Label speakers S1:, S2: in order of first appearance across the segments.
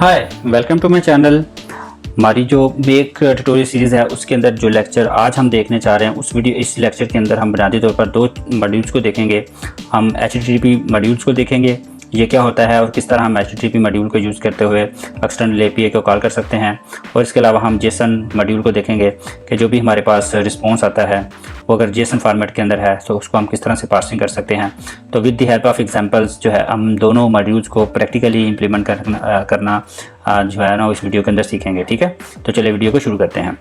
S1: Hi, welcome to my channel. हमारी जो make tutorial series है उसके अंदर जो लेक्चर आज हम देखने चाह रहे हैं इस लेक्चर के अंदर हम बुनियादी तौर पर दो मॉड्यूल्स को देखेंगे। हम HTTP मॉड्यूल्स को देखेंगे, ये क्या होता है और किस तरह हम HTTP मॉड्यूल को यूज़ करते हुए एक्सटर्नल API को कॉल कर सकते हैं। और इसके अलावा हम जेसन मॉड्यूल को देखेंगे कि जो भी हमारे पास रिस्पॉन्स आता है वो अगर जेसन फॉर्मेट के अंदर है तो उसको हम किस तरह से पार्सिंग कर सकते हैं। तो with the help of examples जो है हम दोनों मॉड्यूल्स को प्रैक्टिकली इम्प्लीमेंट करना जो है ना इस वीडियो के अंदर सीखेंगे। ठीक है, तो चलिए वीडियो को शुरू करते हैं।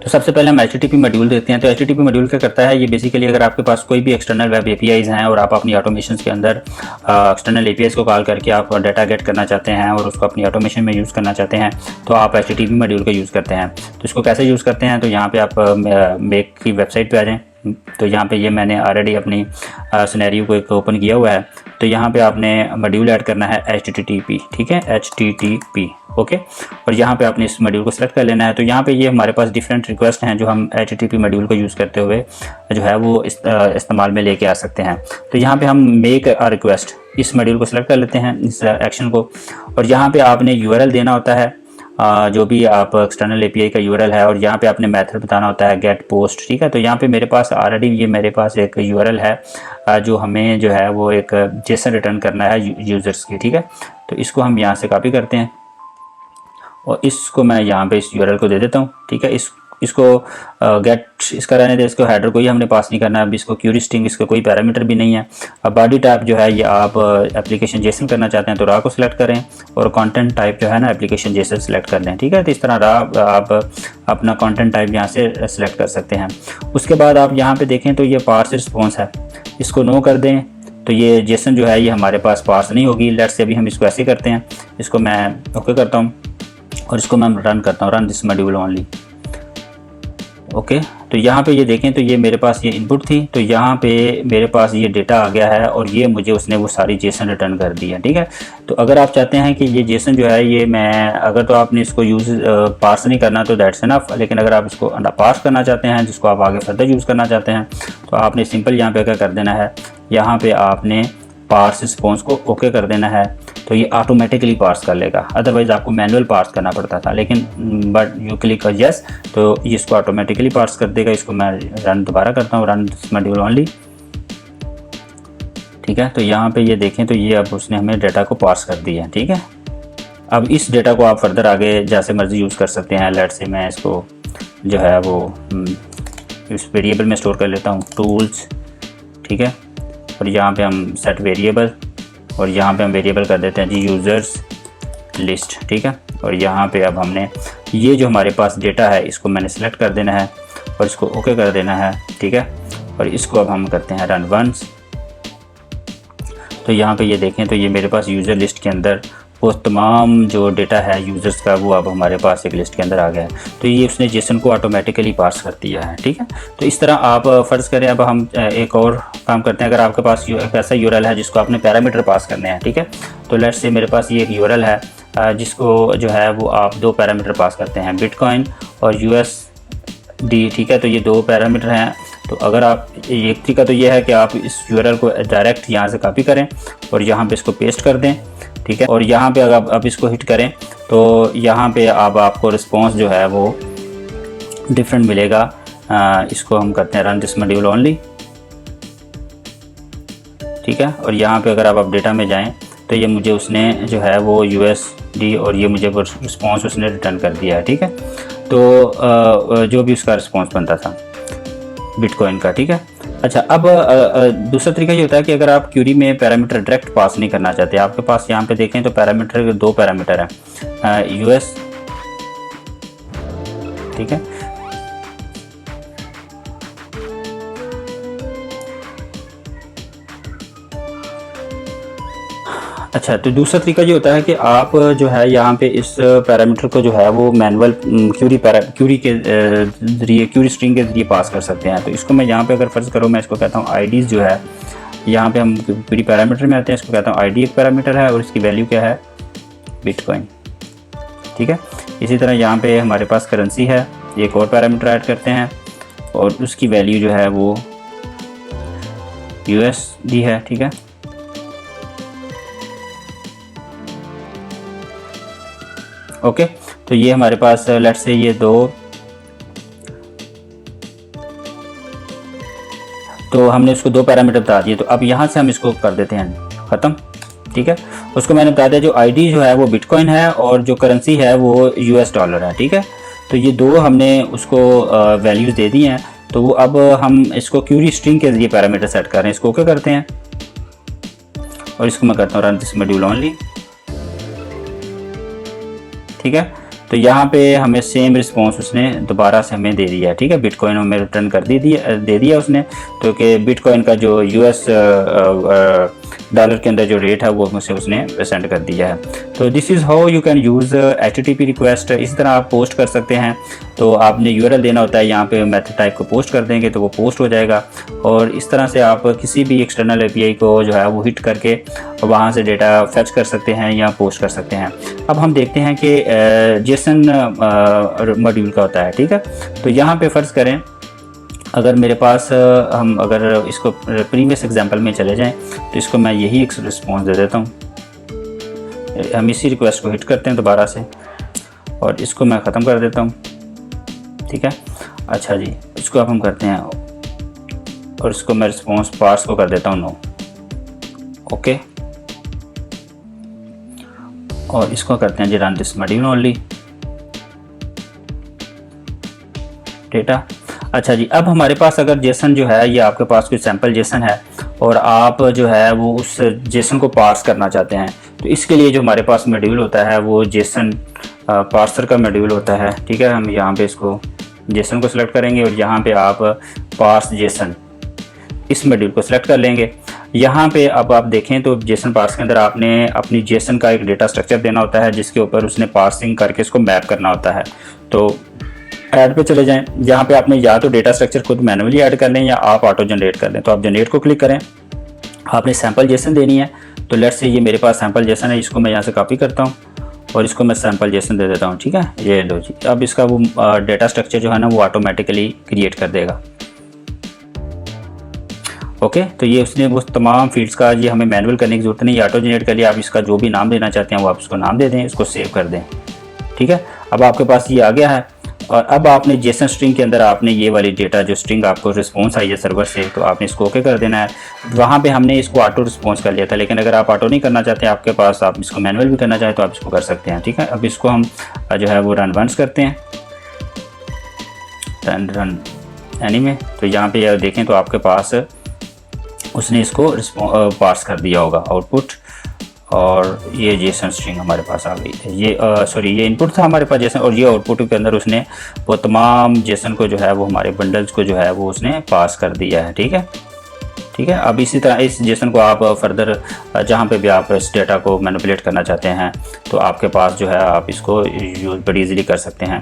S1: तो सबसे पहले हम HTTP मॉड्यूल देखते हैं। तो HTTP मॉड्यूल क्या करता है, ये बेसिकली अगर आपके पास कोई भी एक्सटर्नल वेब APIs हैं और आप अपनी ऑटोमेशन के अंदर एक्सटर्नल APIs को कॉल करके आप डाटा गेट करना चाहते हैं और उसको अपनी ऑटोमेशन में यूज़ करना चाहते हैं तो आप HTTP मॉड्यूल का यूज़ करते हैं। तो इसको कैसे यूज़ करते हैं, तो यहाँ पे आप मेक की वेबसाइट पे आ जाएं। तो यहाँ पे ये मैंने ऑलरेडी अपनी सिनेरियो को एक ओपन किया हुआ है। तो यहाँ पे आपने मॉड्यूल ऐड करना है HTTP, ठीक है, HTTP, ओके। और यहाँ पे आपने इस मॉड्यूल को सिलेक्ट कर लेना है। तो यहाँ पे ये हमारे पास डिफरेंट रिक्वेस्ट हैं जो हम HTTP मॉड्यूल को यूज़ करते हुए जो है वो इस्तेमाल में लेके आ सकते हैं। तो यहाँ पे हम मेक अ रिक्वेस्ट इस मॉड्यूल को सिलेक्ट कर लेते हैं, इस एक्शन को। और यहाँ पे आपने URL देना होता है, जो भी आप एक्सटर्नल API का URL है, और यहाँ पे आपने मेथड बताना होता है गेट पोस्ट, ठीक है। तो यहाँ पे मेरे पास ऑलरेडी मेरे पास एक URL है जो हमें जो है वो एक जेसन रिटर्न करना है यूज़र्स की, ठीक है। तो इसको हम यहाँ से कॉपी करते हैं और इसको मैं यहाँ पे इस URL को दे देता हूँ, ठीक है। इसको गेट इसका रहने दे, इसको हेडर कोई हमने पास नहीं करना। अब इसको क्यूरी स्ट्रिंग, इसका कोई पैरामीटर भी नहीं है। अब बॉडी टाइप जो है ये आप एप्लीकेशन जेसन करना चाहते हैं तो रा को सिलेक्ट करें और कंटेंट टाइप जो है ना एप्लीकेशन जेसन सिलेक्ट कर लें, ठीक है। तो इस तरह आप अपना कंटेंट टाइप यहाँ से सिलेक्ट कर सकते हैं। उसके बाद आप यहाँ पे देखें तो ये पार्स रिस्पॉन्स है, इसको नो कर दें तो ये जेसन जो है ये हमारे पास पार्स नहीं होगी। लेट्स से अभी हम इसको ऐसे करते हैं, इसको मैं ओके करता हूँ और इसको मैं रन करता हूँ, run this module only, okay. तो यहाँ पे ये देखें तो ये मेरे पास ये इनपुट थी, तो यहाँ पे मेरे पास ये डेटा आ गया है और ये मुझे उसने वो सारी जेसन रिटर्न कर दी है, ठीक है। तो अगर आप चाहते हैं कि ये जेसन जो है ये अगर तो आपने इसको पार्स नहीं करना तो दैट्स इनफ, लेकिन अगर आप इसको पार्स करना चाहते हैं जिसको आप आगे फर्दर यूज़ करना चाहते हैं तो आपने सिंपल यहाँ पे क्या कर देना है, यहाँ पे आपने पार्स रिस्पॉन्स को ओके कर देना है तो ये ऑटोमेटिकली पार्स कर लेगा। अदरवाइज़ आपको मैनुअल पार्स करना पड़ता था, लेकिन बट यू क्लिक यस तो ये इसको ऑटोमेटिकली पार्स कर देगा। इसको मैं रन दोबारा करता हूँ, रन दिस मॉड्यूल ओनली, ठीक है। तो यहाँ पे ये देखें तो ये अब उसने हमें डेटा को पार्स कर दिया है, ठीक है। अब इस डेटा को आप फर्दर आगे जैसे मर्जी यूज़ कर सकते हैं। लेट से मैं इसको जो है वो इस वेरिएबल में स्टोर कर लेता हूँ, टूल्स, ठीक है। और यहाँ पे हम सेट वेरिएबल और यहाँ पे हम वेरिएबल कर देते हैं जी यूज़र्स लिस्ट, ठीक है। और यहाँ पे अब हमने ये जो हमारे पास डेटा है इसको मैंने सेलेक्ट कर देना है और इसको ओके कर देना है, ठीक है। और इसको अब हम करते हैं रन वंस। तो यहाँ पे ये देखें तो ये मेरे पास यूज़र लिस्ट के अंदर वो तमाम जो डेटा है यूज़र्स का वो अब हमारे पास एक लिस्ट के अंदर आ गया है। तो ये उसने जेसन को ऑटोमेटिकली पास कर दिया है, ठीक है। तो इस तरह आप फ़र्ज़ करें, अब हम एक और काम करते हैं। अगर आपके पास एक ऐसा URL है जिसको आपने पैरामीटर पास करने हैं, ठीक है। तो लेट्स से मेरे पास ये एक URL है जिसको जो है वो आप दो पैरामीटर पास करते हैं, बिटकॉइन और USD, ठीक है। तो ये दो पैरामीटर हैं। तो अगर आप एक तरीका तो ये है कि आप इस URL को डायरेक्ट यहाँ से कॉपी करें और यहाँ पे इसको पेस्ट कर दें, ठीक है। और यहाँ पे अगर आप इसको हिट करें तो यहाँ पे अब आपको रिस्पॉन्स जो है वो डिफरेंट मिलेगा। इसको हम करते हैं रन दिस मॉड्यूल ओनली, ठीक है। और यहाँ पे अगर आप डेटा में जाएं तो ये मुझे उसने जो है वो USD और ये मुझे रिस्पॉन्स उसने रिटर्न कर दिया है, ठीक है। तो जो भी उसका रिस्पॉन्स बनता था बिटकॉइन का, ठीक है। अच्छा, अब दूसरा तरीका ये होता है कि अगर आप क्यूरी में पैरामीटर डायरेक्ट पास नहीं करना चाहते, आपके पास यहाँ पे देखें तो पैरामीटर दो पैरामीटर हैं, US, ठीक है। अच्छा, तो दूसरा तरीका ये होता है कि आप जो है यहाँ पे इस पैरामीटर को जो है वो मैनुअल क्यूरी के ज़रिए, क्यूरी स्ट्रिंग के ज़रिए पास कर सकते हैं। तो इसको मैं यहाँ पे अगर फ़र्ज़ करूँ, मैं इसको कहता हूँ IDs जो है, यहाँ पे हम क्यूरी पैरामीटर में आते हैं, इसको कहता हूँ ID एक पैरामीटर है और इसकी वैल्यू क्या है, बिटकॉइन, ठीक है। इसी तरह यहाँ पे हमारे पास करेंसी है, एक और पैरामीटर ऐड करते हैं और उसकी वैल्यू जो है वो USD है, ठीक है। ओके, तो ये हमारे पास लेट्स से ये दो, तो हमने इसको दो पैरामीटर बता दिए। तो अब यहाँ से हम इसको कर देते हैं ख़त्म, ठीक है। उसको मैंने बता दिया जो आईडी जो है वो बिटकॉइन है और जो करेंसी है वो US डॉलर है, ठीक है। तो ये दो हमने उसको वैल्यूज़ दे दी हैं। तो वो अब हम इसको क्यूरी स्ट्रिंग के जरिए पैरामीटर सेट कर रहे हैं। इसको ओके करते हैं और इसको मैं करता हूँ रन दिस मॉड्यूल ओनली, ठीक है। तो यहाँ पे हमें सेम रिस्पॉन्स उसने दोबारा से हमें दे दिया है, ठीक है। बिटकॉइन हमें रिटर्न कर दे दिया उसने। तो कि बिटकॉइन का जो US डॉलर के अंदर जो रेट है वो मुझसे उसने सेंड कर दिया है। तो this is how you can use HTTP request. इसी तरह आप पोस्ट कर सकते हैं। तो आपने URL देना होता है, यहाँ पे मेथड टाइप को पोस्ट कर देंगे तो वो पोस्ट हो जाएगा। और इस तरह से आप किसी भी एक्सटर्नल API को जो है वो हिट करके वहाँ से डेटा फैच कर सकते हैं या पोस्ट कर सकते हैं। अब हम देखते हैं कि JSON मॉड्यूल का होता है, ठीक है। तो यहाँ पे फ़र्ज़ करें अगर मेरे पास हम अगर इसको प्रीवियस एग्जांपल में चले जाएं तो इसको मैं यही एक रिस्पॉन्स दे देता हूँ। हम इसी रिक्वेस्ट को हिट करते हैं दोबारा से और इसको मैं ख़त्म कर देता हूँ, ठीक है। अच्छा जी, इसको अब हम करते हैं और इसको मैं रिस्पॉन्स पार्स को कर देता हूँ नो, ओके। और इसको करते हैं जी run this module only data. अच्छा जी, अब हमारे पास अगर जेसन जो है ये आपके पास कोई सैम्पल जेसन है और आप जो है वो उस जेसन को पार्स करना चाहते हैं, तो इसके लिए जो हमारे पास मॉड्यूल होता है वो जेसन पार्सर का मॉड्यूल होता है, ठीक है। हम यहाँ पे इसको जेसन को सिलेक्ट करेंगे और यहाँ पे आप पार्स जेसन इस मॉड्यूल को सिलेक्ट कर लेंगे। यहाँ पे अब आप देखें तो जेसन पार्स के अंदर आपने अपनी जेसन का एक डेटा स्ट्रक्चर देना होता है जिसके ऊपर उसने पार्सिंग करके इसको मैप करना होता है। तो ऐड पे चले जाएं, जहाँ पे आपने या तो डेटा स्ट्रक्चर खुद मैनुअली ऐड कर लें या आप ऑटो जनरेट कर लें। तो आप जनरेट को क्लिक करें, आपने सैम्पल जेसन देनी है। तो लेट्स से ये मेरे पास सैम्पल जेसन है, इसको मैं यहाँ से कॉपी करता हूँ और इसको मैं सैम्पल जेसन दे देता हूँ, ठीक है। ये लो जी, अब इसका वो डेटा स्ट्रक्चर जो है ना वो ऑटोमेटिकली क्रिएट कर देगा, ओके। तो ये उसने वो तमाम फील्ड्स का ये हमें मैनुअल करने की जरूरत नहीं, ऑटो जनरेट कर लिया। आप इसका जो भी नाम देना चाहते हैं वो आप उसको नाम दे दें, इसको सेव कर दें, ठीक है। अब आपके पास ये आ गया है और अब आपने जेसन स्ट्रिंग के अंदर आपने ये वाली डेटा जो स्ट्रिंग आपको रिस्पॉन्स आई है सर्वर से, तो आपने इसको ओके कर देना है। वहाँ पे हमने इसको ऑटो रिस्पॉन्स कर लिया था, लेकिन अगर आप ऑटो नहीं करना चाहते हैं आपके पास, आप इसको मैनुअल भी करना चाहें तो आप इसको कर सकते हैं, ठीक है। अब इसको हम जो है वो रन वंस करते हैं, रन एनी में। तो यहाँ पे देखें तो आपके पास उसने इसको पार्स कर दिया होगा आउटपुट और ये जेसन स्ट्रिंग हमारे पास आ गई है। ये सॉरी ये इनपुट था हमारे पास जेसन और ये आउटपुट के अंदर उसने वो तमाम जेसन को जो है वो हमारे बंडल्स को जो है वो उसने पास कर दिया है, ठीक है, ठीक है। अब इसी तरह इस जेसन को आप फर्दर जहाँ पे भी आप इस डेटा को मैनिपुलेट करना चाहते हैं तो आपके पास जो है आप इसको यूज़ बड़ी ईजीली कर सकते हैं।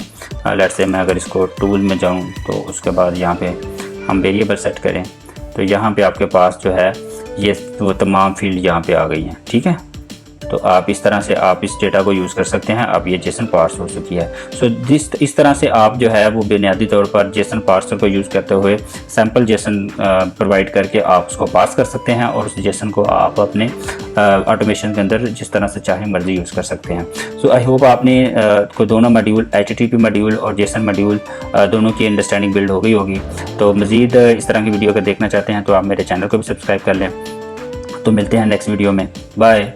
S1: लेट्स से मैं अगर इसको टूल में जाऊँ तो उसके बाद यहाँ पे हम वेरिएबल सेट करें तो यहाँ पे आपके पास जो है ये वो तमाम फील्ड यहाँ पे आ गई हैं, ठीक है। तो आप इस तरह से आप इस डेटा को यूज़ कर सकते हैं। अब ये जेसन पार्स हो चुकी है। सो इस तरह से आप जो है वो बुनियादी तौर पर जेसन पार्सर को यूज़ करते हुए सैम्पल जेसन प्रोवाइड करके आप उसको पास कर सकते हैं और उस जेसन को आप अपने ऑटोमेशन के अंदर जिस तरह से चाहे मर्जी यूज़ कर सकते हैं। सो आई होप आपने को दोनों मॉड्यूल HTTP मॉड्यूल और जेसन मॉड्यूल दोनों की अंडरस्टैंडिंग बिल्ड हो गई होगी। तो मज़ीद इस तरह की वीडियो अगर देखना चाहते हैं तो आप मेरे चैनल को भी सब्सक्राइब कर लें। तो मिलते हैं नेक्स्ट वीडियो में, बाय।